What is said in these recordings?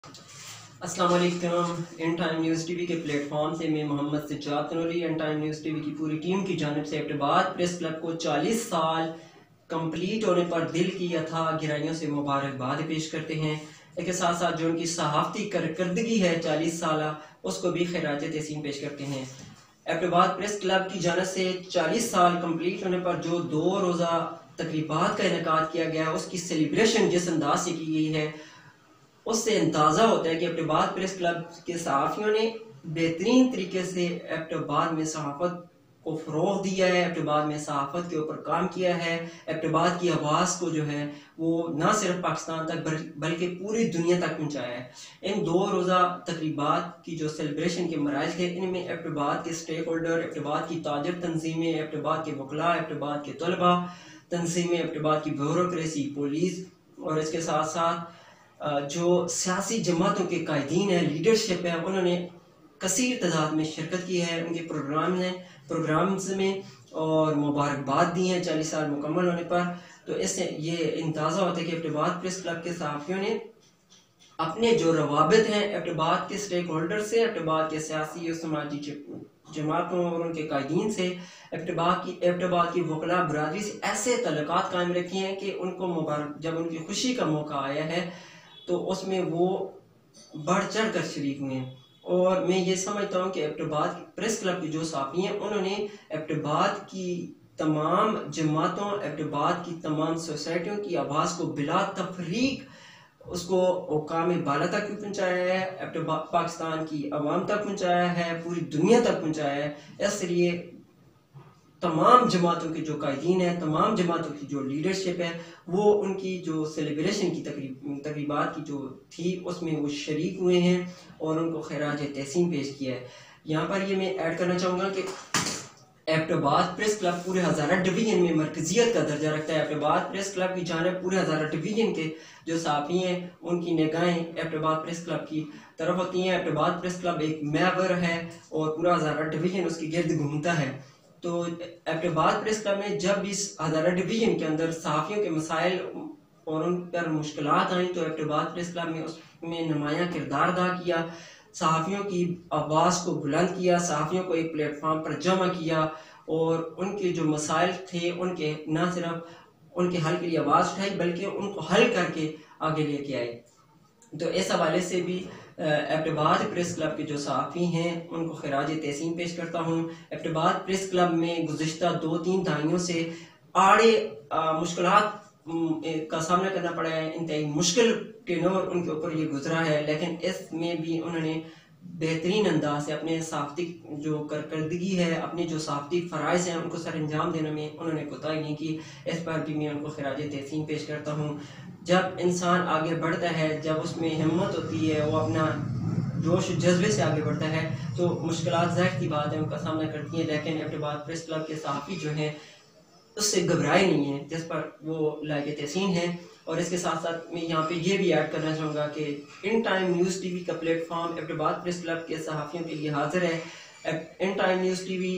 अस्सलाम वालेकुम। In Time News TV के प्लेटफॉर्म से मैं Mohammad Sajjad Tanuri In Time News TV की पूरी टीम की जानिब से एबटाबाद प्रेस क्लब को 40 साल कंप्लीट होने पर दिल की अथाह गहराइयों से मुबारकबाद पेश करते हैं। इसके साथ साथ जो उनकी सहाफ़ती कारकर्दगी है 40 साल, उसको भी खैरात तहसीन पेश करते हैं। एबटाबाद प्रेस क्लब की जानिब से 40 साल कंप्लीट होने पर जो 2 रोज़ा तकरीबात का इनेकाद किया गया, उसकी सेलिब्रेशन जिस अंदाज से की गई है, उससे अंदाज़ा होता है कि एबटाबाद प्रेस क्लब के सहाफ़ियों ने बेहतरीन तरीके से एबटाबाद में सहाफ़त को फ़रोग़ दिया है, एबटाबाद में सहाफ़त के ऊपर काम किया है। एबटाबाद की आवाज़ को जो है वो न सिर्फ पाकिस्तान तक बल्कि पूरी दुनिया तक पहुँचाया है। इन 2 रोज़ा तकरीबात की जो सेलिब्रेशन के मराइल थे, इनमें एबटाबाद के स्टेक होल्डर, एबटाबाद की ताजर तंजीमें, एबटाबाद के वकला, एबटाबाद के तलबा तंजीमें, एबटाबाद की ब्यूरोक्रेसी, पुलिस और इसके साथ साथ जो सियासी जमातों के कायदीन है, लीडरशिप है, उन्होंने कसीर तादाद में शिरकत की है उनके प्रोग्राम्स में और मुबारकबाद दी है 40 साल मुकम्मल होने पर। तो इससे ये अंदाज़ा होता है कि एबटाबाद प्रेस क्लब के सहाफ़ियों ने अपने जो रवाबित हैं एबटाबाद के स्टेक होल्डर से, एबटाबाद के सियासी और समाजी जमातों और उनके कायदीन से, एबटाबाद की वकला बरादरी से ऐसे तल्लुकात कायम रखे हैं कि उनको जब उनकी खुशी का मौका आया है तो उसमें वो बढ़ चढ़ कर शरीक हुए हैं। और मैं ये समझता हूँ कि एबटाबाद प्रेस क्लब के जो साफ़ी हैं, उन्होंने एबटाबाद की तमाम जमातों, एबटाबाद की तमाम सोसाइटियों की आवाज़ को बिला तफरीक उसको औकाम बाला तक भी पहुँचाया है, एबटाबाद पाकिस्तान की आवाम तक पहुँचाया है, पूरी दुनिया तक पहुँचाया है। इसलिए तमाम जमातों के जो कायदीन हैं, तमाम जमातों की जो लीडरशिप है, वो उनकी जो सेलिब्रेशन की तकरीबात की जो थी उसमें वो शरीक हुए हैं और उनको खैराज तहसीन पेश किया है। यहाँ पर ये मैं ऐड करना चाहूँगा कि एबटाबाद प्रेस क्लब पूरे हज़ारा डिवीज़न में मरकजियत का दर्जा रखता है। एबटाबाद प्रेस क्लब की जानिब पूरे हज़ारा डिवीज़न के जो साफ़ी हैं उनकी निगाहें एबटाबाद प्रेस क्लब की तरफ होती हैं। एबटाबाद प्रेस क्लब एक महवर है और पूरा हज़ारा डिवीज़न उसके गिर्द घूमता है। तो एबटाबाद प्रेस क्लब ने जब इस हज़ारा डिवीज़न के अंदर सहाफ़ियों के मसाइल और उन पर मुश्किलात आई तो एबटाबाद प्रेस क्लब ने उसमें नुमायाँ किरदार अदा किया, सहाफ़ियों की आवाज़ को बुलंद किया, सहाफ़ियों को एक प्लेटफॉर्म पर जमा किया और उनके जो मसाइल थे उनके न सिर्फ उनके हल के लिए आवाज़ उठाई बल्कि उनको हल करके आगे लेके आए। तो इस हवाले से भी एबटाबाद प्रेस क्लब के जो सहाफ़ी हैं उनको खैराज तहसीन पेश करता हूँ। एबटाबाद प्रेस क्लब में गुज़िश्ता 2-3 दहाइयों से आड़े मुश्किलात का सामना करना पड़ा है, इंतहाई मुश्किल टेनोर उनके ऊपर ये गुजरा है, लेकिन इसमें भी उन्होंने बेहतरीन अंदाज से अपने सहाफ़ती जो कारकर्दगी है, अपने जो सहाफ़ती फ़राइज़ हैं उनको सर अंजाम देने में उन्होंने कोताही नहीं की। इस पर भी मैं उनको खैराज तहसीन पेश करता हूँ। जब इंसान आगे बढ़ता है, जब उसमें हिम्मत होती है, वो अपना जोश जज्बे से आगे बढ़ता है तो मुश्किलात ज़ाहिर सी बात है उनका सामना करती हैं, लेकिन एबटाबाद प्रेस क्लब के सहाफ़ी जो हैं उससे घबराए नहीं है, जिस पर वो लायक तहसीन है। और इसके साथ साथ मैं यहाँ पे ये भी ऐड करना चाहूँगा कि इन टाइम न्यूज़ टीवी का प्लेटफॉर्म एबटाबाद प्रेस क्लब के सहाफ़ियों के लिए हाजिर है। इन Time News TV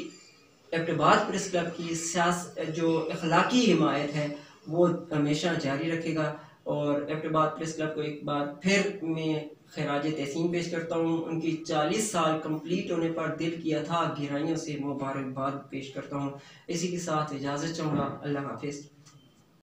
Abbottabad press club की जो अखलाकी हिमायत है वो हमेशा जारी रखेगा और एबटाबाद प्रेस क्लब को एक बार फिर मैं खैराज तहसीन पेश करता हूँ। उनकी 40 साल कंप्लीट होने पर दिल की अथाह गहराइयों से मुबारकबाद पेश करता हूँ। इसी के साथ इजाज़त चाहूँगा। अल्लाह हाफिज़।